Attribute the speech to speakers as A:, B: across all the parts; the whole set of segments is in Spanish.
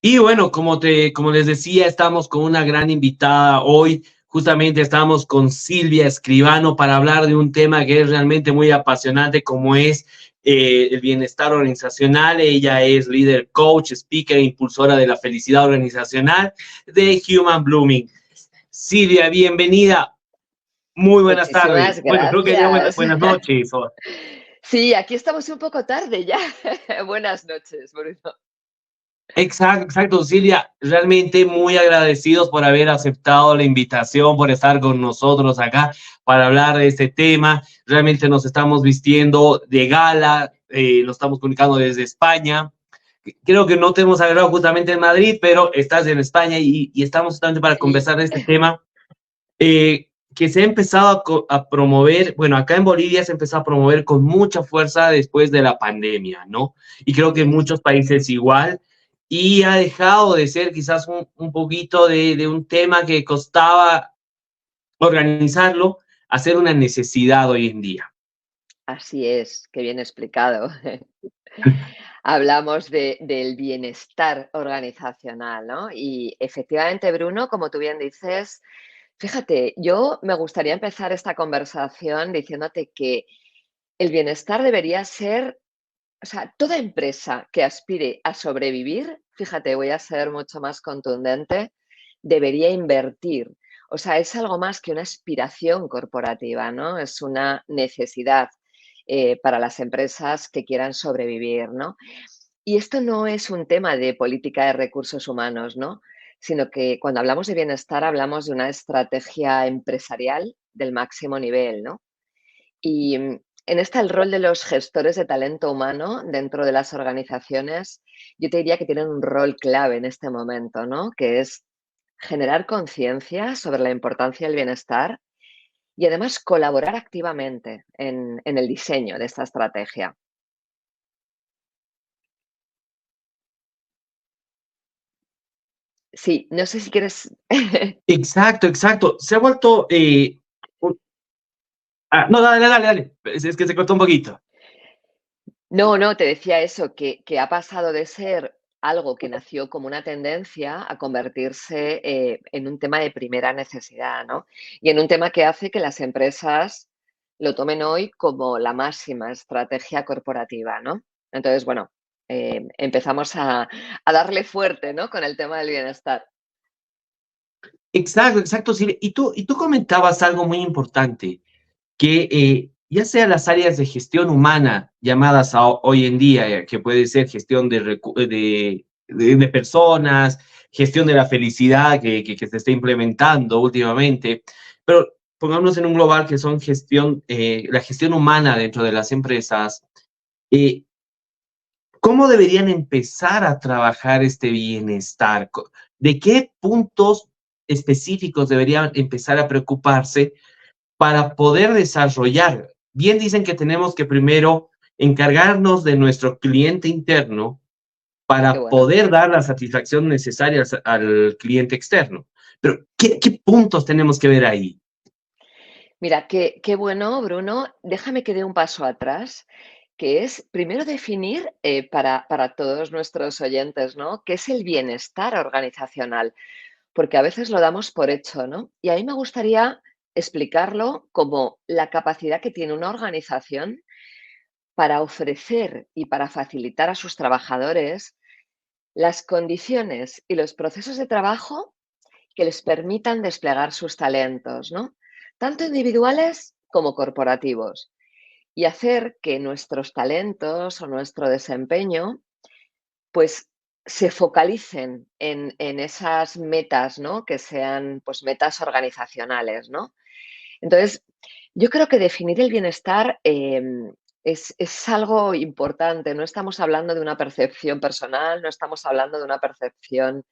A: Y bueno, como les decía, estamos con una gran invitada hoy. Justamente estamos con Silvia Escribano para hablar de un tema que es realmente muy apasionante, como es el bienestar organizacional. Ella es líder coach, speaker e impulsora de la felicidad organizacional de Human Blooming. Silvia, bienvenida. Muy buenas tardes.
B: Muchísimas
A: Bueno, creo que ya
B: gracias.
A: buenas noches.
B: Sí, aquí estamos un poco tarde ya. Buenas noches, Bruno.
A: Exacto, exacto, Silvia. Realmente muy agradecidos por haber aceptado la invitación, por estar con nosotros acá para hablar de este tema. Realmente nos estamos vistiendo de gala, nos estamos comunicando desde España. Creo que no te hemos agarrado justamente en Madrid, pero estás en España y estamos justamente para
B: Sí,
A: conversar de este tema que se ha empezado a promover, bueno, acá en Bolivia se empezó a promover con mucha fuerza después de la pandemia, ¿no? Y creo que en
B: yes.
A: muchos países igual, y ha dejado de ser quizás un poquito de un tema que costaba organizarlo a ser una necesidad hoy en día.
B: Así es, qué bien explicado. Hablamos del bienestar organizacional, ¿no? Y efectivamente, Bruno, como tú bien dices, fíjate, yo me gustaría empezar esta conversación diciéndote que el bienestar debería ser, o sea, toda empresa que aspire a sobrevivir, fíjate, voy a ser mucho más contundente, debería invertir. O sea, es algo más que una aspiración corporativa, ¿no? Es una necesidad para las empresas que quieran sobrevivir, ¿no? Y esto no es un tema de política de recursos humanos, ¿no? Sino que cuando hablamos de bienestar hablamos de una estrategia empresarial del máximo nivel, ¿no? Y en esta el rol de los gestores de talento humano dentro de las organizaciones, yo te diría que tienen un rol clave en este momento, ¿no? Que es generar conciencia sobre la importancia del bienestar y además colaborar activamente en el diseño de esta estrategia. Sí, no sé si quieres...
A: Exacto, exacto. Se ha vuelto... no, dale, dale, dale. Es que se cortó un poquito.
B: No, no, te decía eso, que ha pasado de ser algo que nació como una tendencia a convertirse en un tema de primera necesidad, ¿no? Y en un tema que hace que las empresas lo tomen hoy como la máxima estrategia corporativa, ¿no? Entonces, bueno, empezamos a darle fuerte, ¿no? Con el tema del bienestar.
A: Exacto, exacto, Silvia. Y tú comentabas algo muy importante que ya sea las áreas de gestión humana llamadas hoy en día, que puede ser gestión de personas, gestión de la felicidad que se está implementando últimamente, pero pongámonos en un global que son la gestión humana dentro de las empresas. eh, ¿Cómo deberían empezar a trabajar este bienestar? ¿De qué puntos específicos deberían empezar a preocuparse para poder desarrollar? Bien dicen que tenemos que primero encargarnos de nuestro cliente interno
B: Qué
A: para
B: bueno.
A: poder dar la satisfacción necesaria al cliente externo. Pero, ¿qué puntos tenemos que ver ahí?
B: Mira, qué bueno, Bruno. Déjame que dé un paso atrás, que es primero definir para todos nuestros oyentes, ¿no? ¿Qué es el bienestar organizacional? Porque a veces lo damos por hecho, ¿no? Y a mí me gustaría explicarlo como la capacidad que tiene una organización para ofrecer y para facilitar a sus trabajadores las condiciones y los procesos de trabajo que les permitan desplegar sus talentos, ¿no? Tanto individuales como corporativos. Y hacer que nuestros talentos o nuestro desempeño, pues, se focalicen en esas metas, ¿no? Que sean, pues, metas organizacionales, ¿no? Entonces, yo creo que definir el bienestar, es algo importante. No estamos hablando de una percepción personal, no estamos hablando de una percepción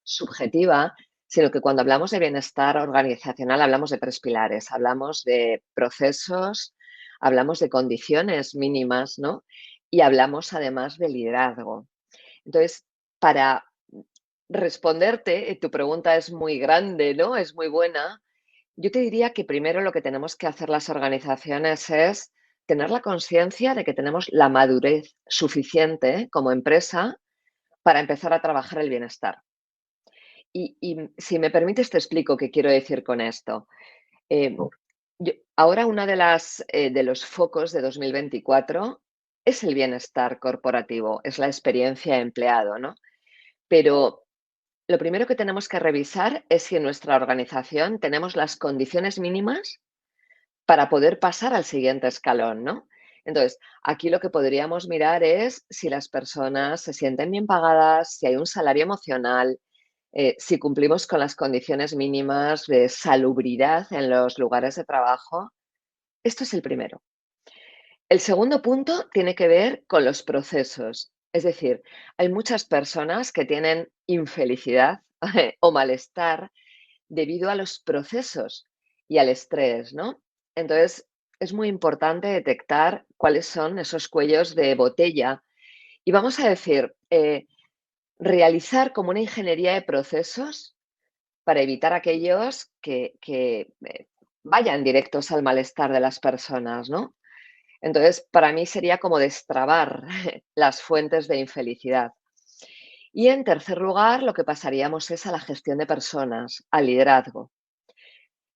B: subjetiva, sino que cuando hablamos de bienestar organizacional hablamos de 3 pilares. Hablamos de procesos, hablamos de condiciones mínimas, ¿no? Y hablamos además de liderazgo. Entonces, para responderte, tu pregunta es muy grande, ¿no? Es muy buena. Yo te diría que primero lo que tenemos que hacer las organizaciones es tener la conciencia de que tenemos la madurez suficiente como empresa para empezar a trabajar el bienestar. Y si me permites, te explico qué quiero decir con esto. Eh, ahora una de los focos de 2024 es el bienestar corporativo, es la experiencia empleado, ¿no? Pero lo primero que tenemos que revisar es si en nuestra organización tenemos las condiciones mínimas para poder pasar al siguiente escalón, ¿no? Entonces, aquí lo que podríamos mirar es si las personas se sienten bien pagadas, si hay un salario emocional, si cumplimos con las condiciones mínimas de salubridad en los lugares de trabajo. Esto es el primero. El segundo punto tiene que ver con los procesos. Es decir, hay muchas personas que tienen infelicidad o malestar debido a los procesos y al estrés, ¿no? Entonces, es muy importante detectar cuáles son esos cuellos de botella y vamos a decir, realizar como una ingeniería de procesos para evitar aquellos que vayan directos al malestar de las personas, ¿no? Entonces, para mí sería como destrabar las fuentes de infelicidad. Y en tercer lugar, lo que pasaríamos es a la gestión de personas, al liderazgo.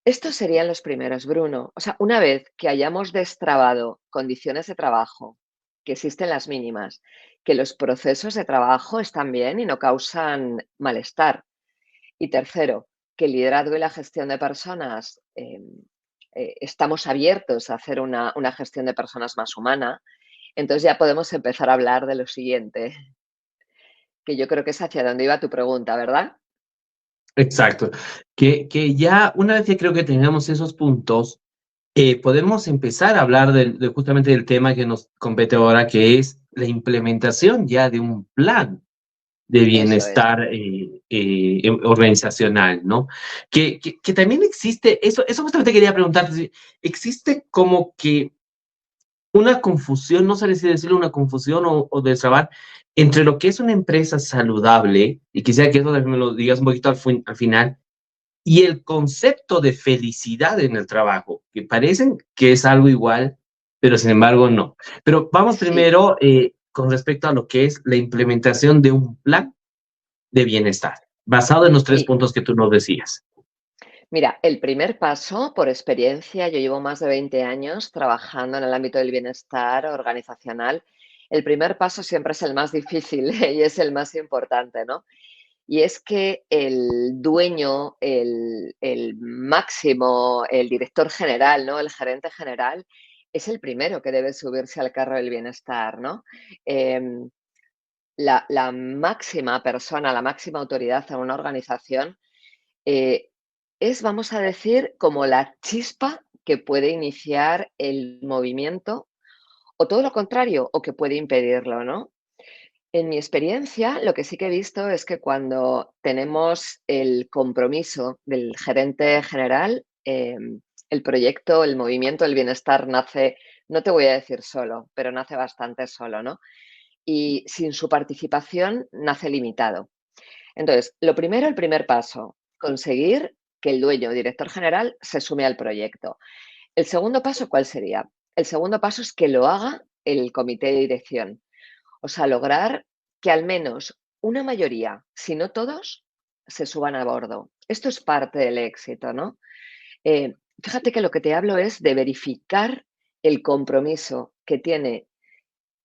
B: Estos serían los primeros, Bruno. O sea, una vez que hayamos destrabado condiciones de trabajo, que existen las mínimas, que los procesos de trabajo están bien y no causan malestar. Y tercero, que el liderazgo y la gestión de personas estamos abiertos a hacer una gestión de personas más humana, entonces ya podemos empezar a hablar de lo siguiente, que yo creo que es hacia donde iba tu pregunta, ¿verdad?
A: Exacto. Que ya una vez que creo que tengamos esos puntos, podemos empezar a hablar justamente del tema que nos compete ahora, que es la implementación ya de un plan de
B: Eso es.
A: bienestar organizacional, ¿no? Que también existe, eso justamente quería preguntarte, si existe como que una confusión, no sé si decirlo una confusión o destrabar, entre lo que es una empresa saludable, y quisiera que eso me lo digas un poquito al final, y el concepto de felicidad en el trabajo, que parecen que es algo igual, pero sin embargo no. Pero vamos
B: Sí,
A: primero con respecto a lo que es la implementación de un plan de bienestar, basado en los tres
B: sí.
A: puntos que tú nos decías.
B: Mira, el primer paso, por experiencia, yo llevo más de 20 años trabajando en el ámbito del bienestar organizacional. El primer paso siempre es el más difícil y es el más importante, ¿no? Y es que el dueño, el máximo, el director general, ¿no? El gerente general, es el primero que debe subirse al carro del bienestar, ¿no? Em, la máxima persona, la máxima autoridad en una organización eh, es, vamos a decir, como la chispa que puede iniciar el movimiento o todo lo contrario, o que puede impedirlo, ¿no? En mi experiencia, lo que sí que he visto es que cuando tenemos el compromiso del gerente general, el proyecto, el movimiento, el bienestar nace, no te voy a decir solo, pero nace bastante solo, ¿no? Y sin su participación nace limitado. Entonces, lo primero, el primer paso, conseguir que el dueño, director general, se sume al proyecto. El segundo paso, ¿cuál sería? El segundo paso es que lo haga el comité de dirección. O sea, lograr que al menos una mayoría, si no todos, se suban a bordo. Esto es parte del éxito, ¿no? Fíjate que lo que te hablo es de verificar el compromiso que tiene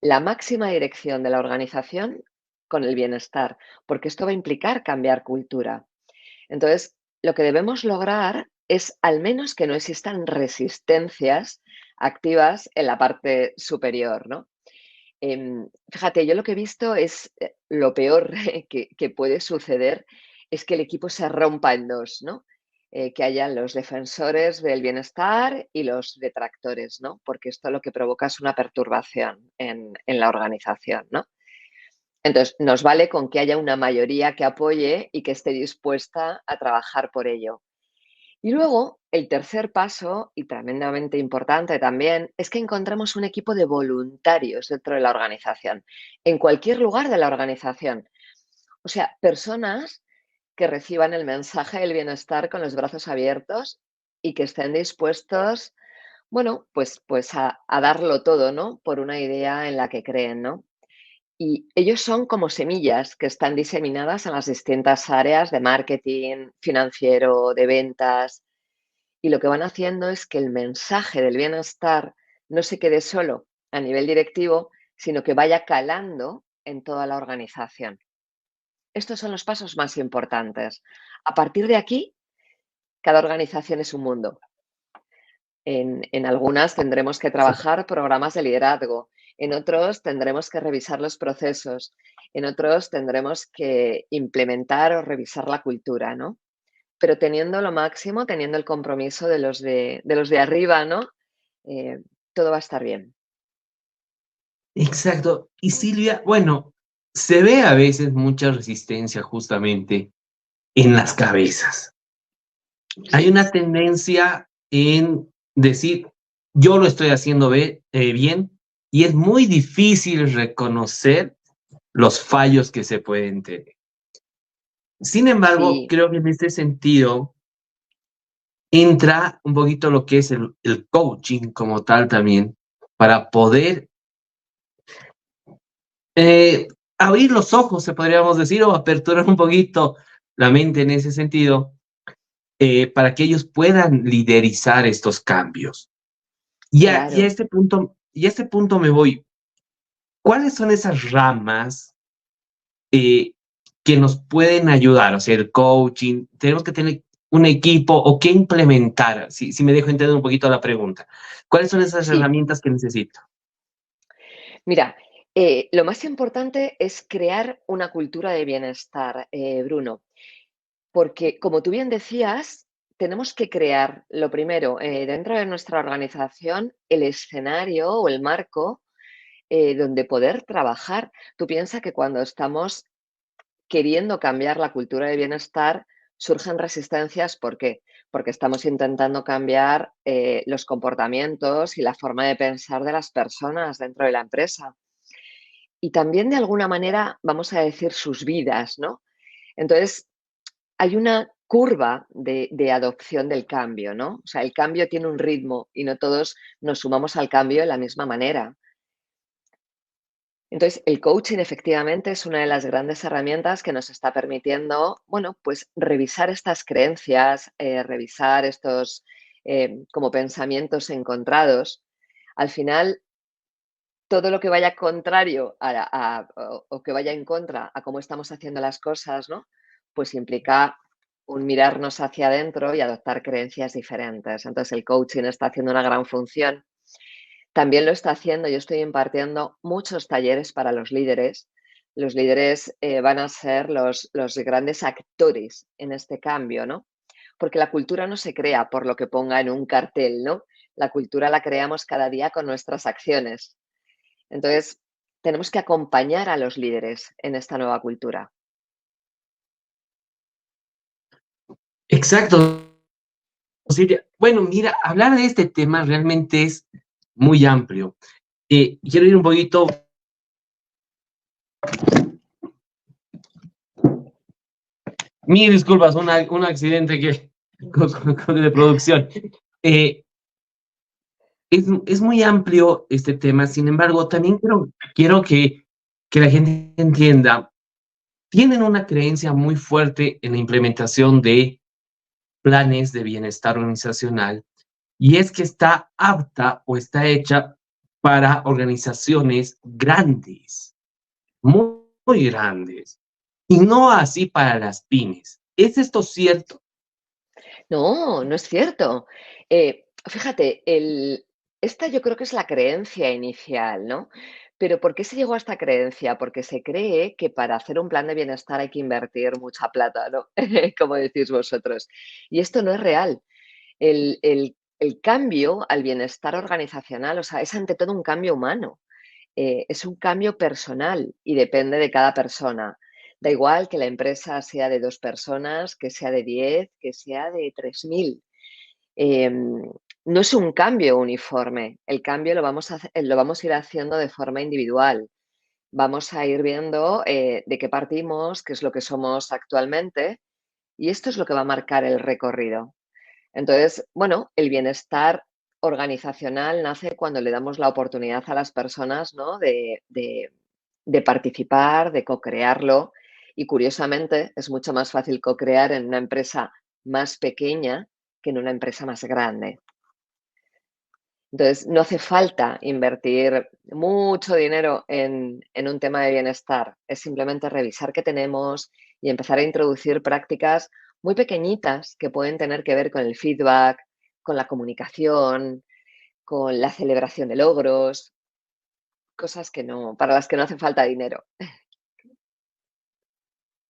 B: la máxima dirección de la organización con el bienestar, porque esto va a implicar cambiar cultura. Entonces, lo que debemos lograr es al menos que no existan resistencias activas en la parte superior, ¿no? Fíjate, yo lo que he visto es lo peor que puede suceder es que el equipo se rompa en dos, ¿no? Que hayan los defensores del bienestar y los detractores, ¿no? Porque esto lo que provoca es una perturbación en la organización, ¿no? Entonces, nos vale con que haya una mayoría que apoye y que esté dispuesta a trabajar por ello. Y luego, el tercer paso, y tremendamente importante también, es que encontremos un equipo de voluntarios dentro de la organización, en cualquier lugar de la organización. O sea, personas que reciban el mensaje del bienestar con los brazos abiertos y que estén dispuestos, bueno, pues a darlo todo, ¿no? Por una idea en la que creen, ¿no? Y ellos son como semillas que están diseminadas en las distintas áreas de marketing, financiero, de ventas. Y lo que van haciendo es que el mensaje del bienestar no se quede solo a nivel directivo, sino que vaya calando en toda la organización. Estos son los pasos más importantes. A partir de aquí, cada organización es un mundo. En algunas tendremos que trabajar programas de liderazgo, en otros tendremos que revisar los procesos, en otros tendremos que implementar o revisar la cultura, ¿no? Pero teniendo lo máximo, teniendo el compromiso de los de arriba, ¿no? Eh, todo va a estar bien.
A: Exacto. Y Silvia, bueno, se ve a veces mucha resistencia justamente en las cabezas. Hay
B: Sí,
A: una tendencia en decir, yo lo estoy haciendo bien, y es muy difícil reconocer los fallos que se pueden tener. Sin embargo,
B: sí,
A: creo que en este sentido entra un poquito lo que es el coaching como tal también, para poder eh, abrir los ojos, se podríamos decir, o aperturar un poquito la mente en ese sentido, para que ellos puedan liderizar estos cambios.
B: claro.
A: Y a este punto me voy. ¿Cuáles son esas ramas eh, que nos pueden ayudar? O sea, el coaching, tenemos que tener un equipo o qué implementar, si me dejo entender un poquito la pregunta. ¿Cuáles son esas
B: Sí,
A: herramientas que necesito?
B: mira, lo más importante es crear una cultura de bienestar, Bruno. Porque, como tú bien decías, tenemos que crear, lo primero, dentro de nuestra organización, el escenario o el marco donde poder trabajar. Tú piensas que cuando estamos queriendo cambiar la cultura de bienestar, surgen resistencias. ¿Por qué? Porque estamos intentando cambiar los comportamientos y la forma de pensar de las personas dentro de la empresa. Y también, de alguna manera, vamos a decir, sus vidas, ¿no? Entonces, hay una curva de adopción del cambio, ¿no? O sea, el cambio tiene un ritmo y no todos nos sumamos al cambio de la misma manera. Entonces, el coaching efectivamente es una de las grandes herramientas que nos está permitiendo, bueno, pues revisar estas creencias, revisar estos como pensamientos encontrados. Al final, todo lo que vaya contrario o que vaya en contra a cómo estamos haciendo las cosas, ¿no? Pues implica un mirarnos hacia adentro y adoptar creencias diferentes. Entonces, el coaching está haciendo una gran función. También lo está haciendo, yo estoy impartiendo muchos talleres para los líderes. Los líderes van a ser los grandes actores en este cambio, ¿no? Porque la cultura no se crea por lo que ponga en un cartel, ¿no? La cultura la creamos cada día con nuestras acciones. Entonces, tenemos que acompañar a los líderes en esta nueva cultura.
A: Exacto, Silvia. Bueno, mira, hablar de este tema realmente es muy amplio. Quiero ir un poquito. Mil disculpas, un accidente que, de producción. Eh, es muy amplio este tema, sin embargo, también quiero que la gente entienda, tienen una creencia muy fuerte en la implementación de planes de bienestar organizacional, y es que está apta o está hecha para organizaciones grandes, muy grandes, y no así para las pymes. ¿Es esto cierto?
B: No, no es cierto. Fíjate, esta yo creo que es la creencia inicial, ¿no? Pero ¿por qué se llegó a esta creencia? Porque se cree que para hacer un plan de bienestar hay que invertir mucha plata, ¿no? Como decís vosotros. Y esto no es real. El cambio al bienestar organizacional, o sea, es ante todo un cambio humano. Es un cambio personal y depende de cada persona. Da igual que la empresa sea de 2 personas, que sea de 10, que sea de 3000. Em, no es un cambio uniforme. El cambio lo vamos a ir haciendo de forma individual. Vamos a ir viendo de qué partimos, qué es lo que somos actualmente, y esto es lo que va a marcar el recorrido. Entonces, bueno, el bienestar organizacional nace cuando le damos la oportunidad a las personas, ¿no? De de participar, de co-crearlo. Y curiosamente es mucho más fácil co-crear en una empresa más pequeña que en una empresa más grande. Entonces, no hace falta invertir mucho dinero en un tema de bienestar, es simplemente revisar qué tenemos y empezar a introducir prácticas muy pequeñitas que pueden tener que ver con el feedback, con la comunicación, con la celebración de logros, cosas que no, para las que no hace falta dinero.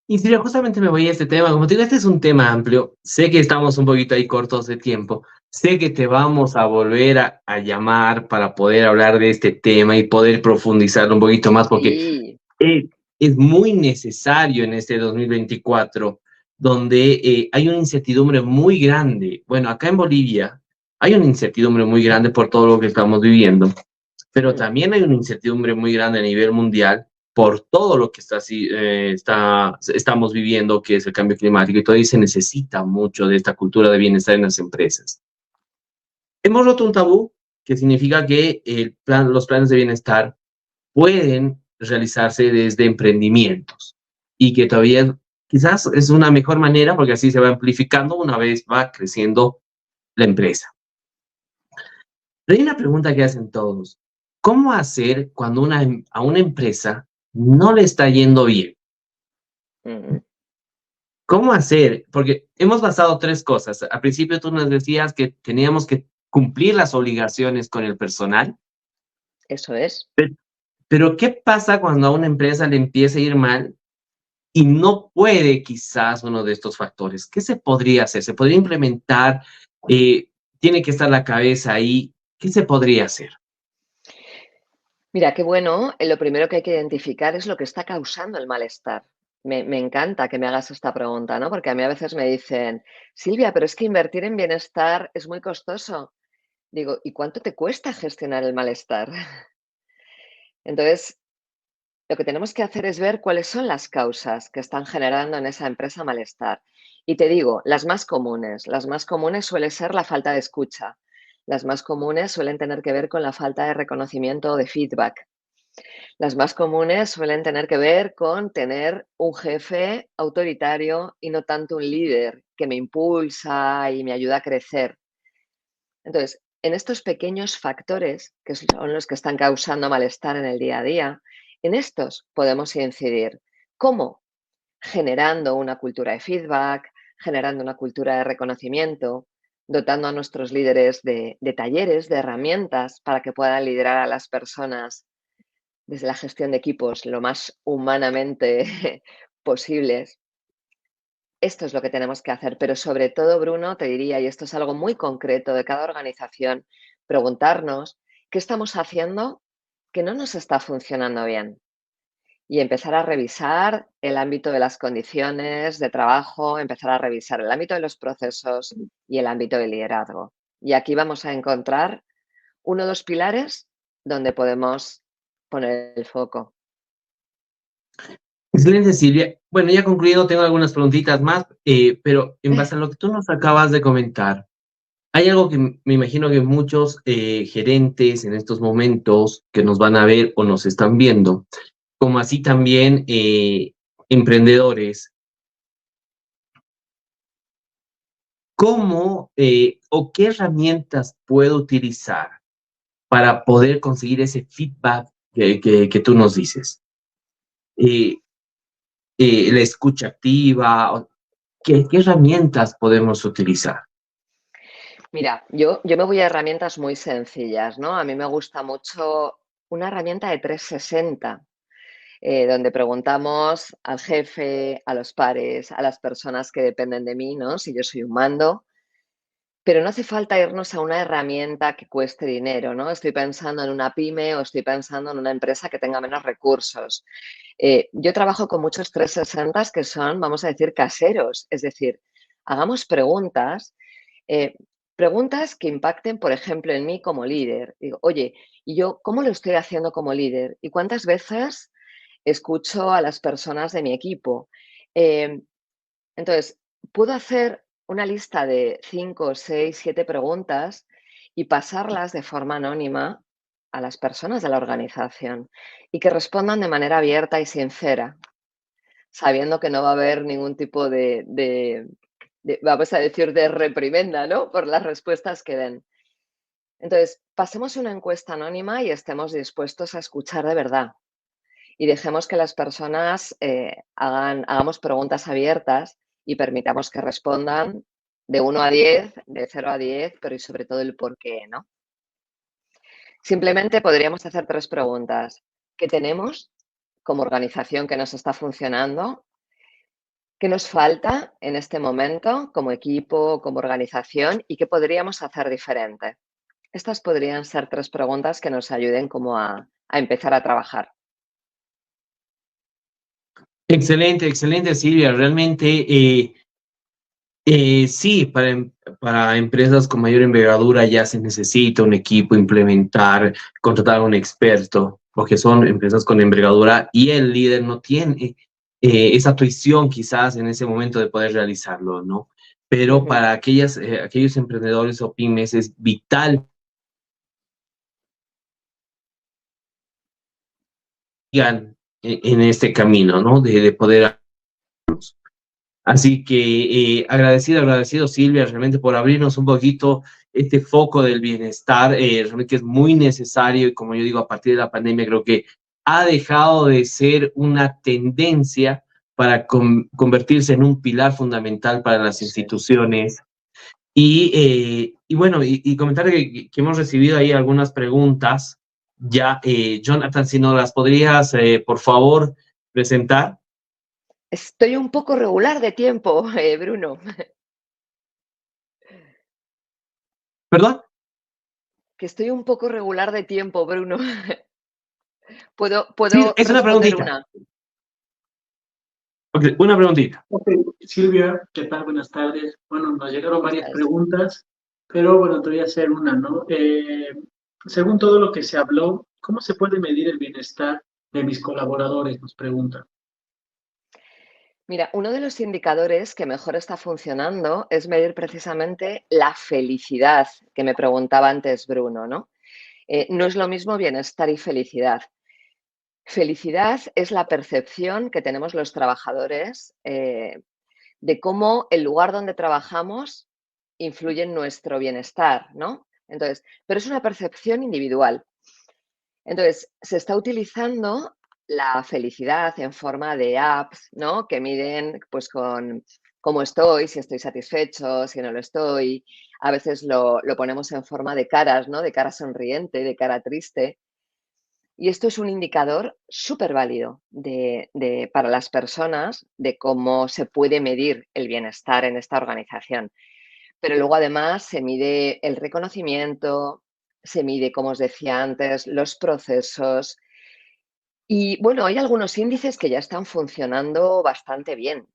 A: Y Silvia, justamente me voy a este tema. Como te digo, este es un tema amplio. Sé que estamos un poquito ahí cortos de tiempo. Sé que te vamos a volver a llamar para poder hablar de este tema y poder profundizar un poquito más, porque
B: Sí,
A: eh, es muy necesario en este 2024, donde hay una incertidumbre muy grande. Bueno, acá en Bolivia hay una incertidumbre muy grande por todo lo que estamos viviendo, pero
B: mm,
A: también hay una incertidumbre muy grande a nivel mundial por todo lo que estamos viviendo, que es el cambio climático, y todavía se necesita mucho de esta cultura de bienestar en las empresas. Hemos roto un tabú que significa que los planes de bienestar pueden realizarse desde emprendimientos y que todavía quizás es una mejor manera porque así se va amplificando una vez va creciendo la empresa. Pero hay una pregunta que hacen todos. ¿Cómo hacer cuando a una empresa no le está yendo bien?
B: mm,
A: ¿Cómo hacer? Porque hemos basado tres cosas. Al principio tú nos decías que teníamos que cumplir las obligaciones con el personal,
B: eso es.
A: pero ¿qué pasa cuando a una empresa le empieza a ir mal y no puede quizás uno de estos factores? ¿Qué se podría hacer? ¿Se podría implementar? Eh, ¿Tiene que estar la cabeza ahí? ¿Qué se podría hacer?
B: Mira, qué bueno. Lo primero que hay que identificar es lo que está causando el malestar. Me encanta que me hagas esta pregunta, ¿no? Porque a mí a veces me dicen, Silvia, pero es que invertir en bienestar es muy costoso. Digo, ¿y cuánto te cuesta gestionar el malestar? Entonces, lo que tenemos que hacer es ver cuáles son las causas que están generando en esa empresa malestar. Y te digo, las más comunes. Las más comunes suele ser la falta de escucha. Las más comunes suelen tener que ver con la falta de reconocimiento o de feedback. Las más comunes suelen tener que ver con tener un jefe autoritario y no tanto un líder que me impulsa y me ayuda a crecer. Entonces, en estos pequeños factores, que son los que están causando malestar en el día a día, en estos podemos incidir. ¿Cómo? Generando una cultura de feedback, generando una cultura de reconocimiento, dotando a nuestros líderes de talleres, de herramientas para que puedan liderar a las personas desde la gestión de equipos lo más humanamente posibles. Esto es lo que tenemos que hacer, pero sobre todo, Bruno, te diría, y esto es algo muy concreto de cada organización, preguntarnos qué estamos haciendo que no nos está funcionando bien y empezar a revisar el ámbito de las condiciones de trabajo, empezar a revisar el ámbito de los procesos y el ámbito del liderazgo. Y aquí vamos a encontrar uno o dos pilares donde podemos poner el foco.
A: Excelente, Silvia. Bueno, ya concluido, tengo algunas preguntitas más, pero en base a lo que tú nos acabas de comentar, hay algo que me imagino que muchos gerentes en estos momentos que nos van a ver o nos están viendo, como así también emprendedores, ¿cómo o qué herramientas puedo utilizar para poder conseguir ese feedback que tú nos dices? Eh, la escucha activa, ¿qué herramientas podemos utilizar?
B: Mira, yo me voy a herramientas muy sencillas, ¿no? A mí me gusta mucho una herramienta de 360, donde preguntamos al jefe, a los pares, a las personas que dependen de mí, ¿no? Si yo soy un mando, pero no hace falta irnos a una herramienta que cueste dinero, ¿no? Estoy pensando en una pyme o estoy pensando en una empresa que tenga menos recursos. Yo trabajo con muchos 360 que son, vamos a decir, caseros, es decir, hagamos preguntas, eh, preguntas que impacten, por ejemplo, en mí como líder. Digo, oye, ¿y yo cómo lo estoy haciendo como líder? ¿Y cuántas veces escucho a las personas de mi equipo? Eh, entonces, puedo hacer una lista de 5, 6, 7 preguntas y pasarlas de forma anónima a las personas de la organización y que respondan de manera abierta y sincera, sabiendo que no va a haber ningún tipo vamos a decir, de reprimenda, ¿no? Por las respuestas que den. Entonces, pasemos una encuesta anónima y estemos dispuestos a escuchar de verdad. Y dejemos que las personas hagamos preguntas abiertas y permitamos que respondan de 1 a 10, de 0 a 10, pero y sobre todo el por qué, ¿no? Simplemente podríamos hacer 3 preguntas. ¿Qué tenemos como organización que nos está funcionando? ¿Qué nos falta en este momento como equipo, como organización y qué podríamos hacer diferente? Estas podrían ser 3 preguntas que nos ayuden como a empezar a trabajar.
A: Excelente, excelente, Silvia. Realmente, sí, para empresas con mayor envergadura ya se necesita un equipo, implementar, contratar a un experto, porque son empresas con envergadura y el líder no tiene esa tuición quizás en ese momento de poder realizarlo, ¿no? Pero
B: Ujú.
A: para aquellos emprendedores o pymes es vital que sigan en este camino, ¿no? De poder. Así que agradecido Silvia realmente por abrirnos un poquito este foco del bienestar, realmente es muy necesario y como yo digo, a partir de la pandemia creo que ha dejado de ser una tendencia para convertirse en un pilar fundamental para las
B: Sí.
A: instituciones. Y bueno, y comentar que hemos recibido ahí algunas preguntas. Ya, Jonathan, si nos las podrías, por favor, presentar.
B: Estoy un poco regular de tiempo, Bruno,
A: ¿Perdón?
B: que estoy un poco regular de tiempo, Bruno. ¿Puedo,
A: Sí,
B: puedo
A: es una
B: responder
A: preguntita.
B: una?
A: Ok, una preguntita.
C: Ok, Silvia, ¿qué tal? Buenas tardes. Bueno, nos llegaron
B: ¿Cómo
C: varias
B: estás?
C: preguntas, pero bueno, te voy a hacer una, ¿no? Según todo lo que se habló, ¿cómo se puede medir el bienestar de mis colaboradores? Nos preguntan.
B: Mira, uno de los indicadores que mejor está funcionando es medir precisamente la felicidad, que me preguntaba antes Bruno, ¿no? No es lo mismo bienestar y felicidad. Felicidad es la percepción que tenemos los trabajadores de cómo el lugar donde trabajamos influye en nuestro bienestar, ¿no? Entonces, pero es una percepción individual. Entonces, se está utilizando la felicidad en forma de apps, ¿no? Que miden, pues, con cómo estoy, si estoy satisfecho, si no lo estoy. A veces lo ponemos en forma de caras, ¿no? De cara sonriente, de cara triste. Y esto es un indicador súper válido para las personas de cómo se puede medir el bienestar en esta organización. Pero luego además se mide el reconocimiento, se mide, como os decía antes, los procesos. Y bueno, hay algunos índices que ya están funcionando bastante bien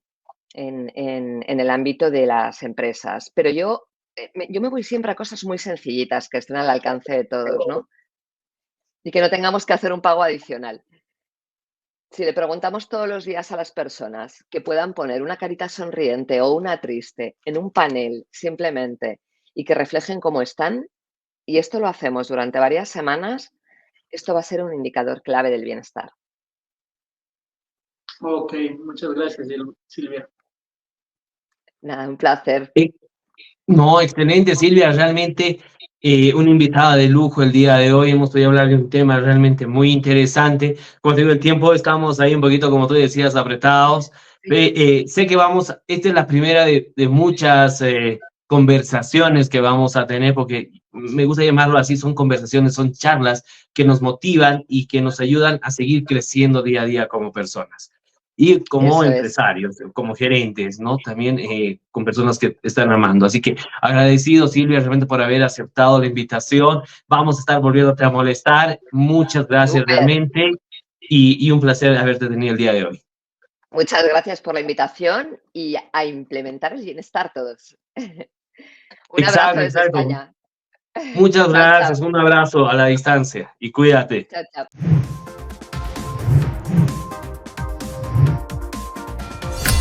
B: en el ámbito de las empresas. Pero yo me voy siempre a cosas muy sencillitas que estén al alcance de todos, ¿no? Y que no tengamos que hacer un pago adicional. Si le preguntamos todos los días a las personas que puedan poner una carita sonriente o una triste en un panel simplemente y que reflejen cómo están, y esto lo hacemos durante varias semanas, esto va a ser un indicador clave del bienestar.
C: Ok, muchas gracias, Silvia.
B: Nada, un placer.
A: Eh, no, excelente, Silvia, realmente una invitada de lujo el día de hoy. Hemos podido hablar de un tema realmente muy interesante. Como te digo, el tiempo estamos ahí un poquito, como tú decías, apretados. Sé que esta es la primera de muchas conversaciones que vamos a tener, porque me gusta llamarlo así, son conversaciones, son charlas que nos motivan y que nos ayudan a seguir creciendo día a día como personas. Y como
B: Eso es.
A: empresarios, como gerentes, ¿no? También con personas que están amando. Así que agradecido, Silvia, realmente por haber aceptado la invitación. Vamos a estar volviéndote a molestar. Muchas gracias
B: Súper.
A: realmente y un placer haberte tenido el día de hoy.
B: Muchas gracias por la invitación y a implementar el bienestar todos. Un abrazo
A: Exacto,
B: desde
A: exacto.
B: España.
A: Muchas
B: Chao,
A: gracias.
B: chao.
A: Un abrazo a la distancia y cuídate.
B: Chao, chao.